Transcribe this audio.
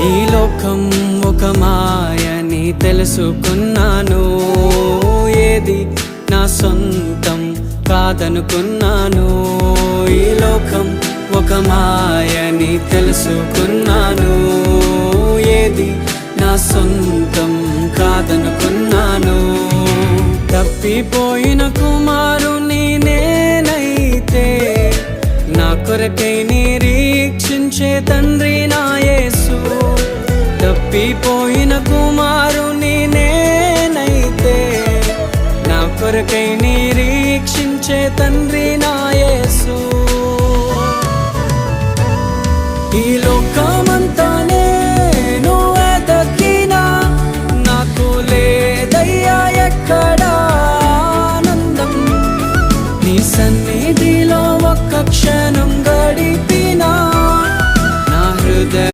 ఈ లోకం ఒక మాయని తెలుసుకున్నాను, ఏది నా సొంతం కాదనుకున్నాను. ఈ లోకం ఒక మాయని తెలుసుకున్నాను, ఏది నా సొంతం కాదనుకున్నాను. తప్పిపోయిన కుమారుని నేనైతే నా కొరకై నిరీక్షించే తండ్రి నా యేసు. తప్పిపోయిన కుమారుని నేనైతే నా కొరకై నిరీక్షించే తండ్రి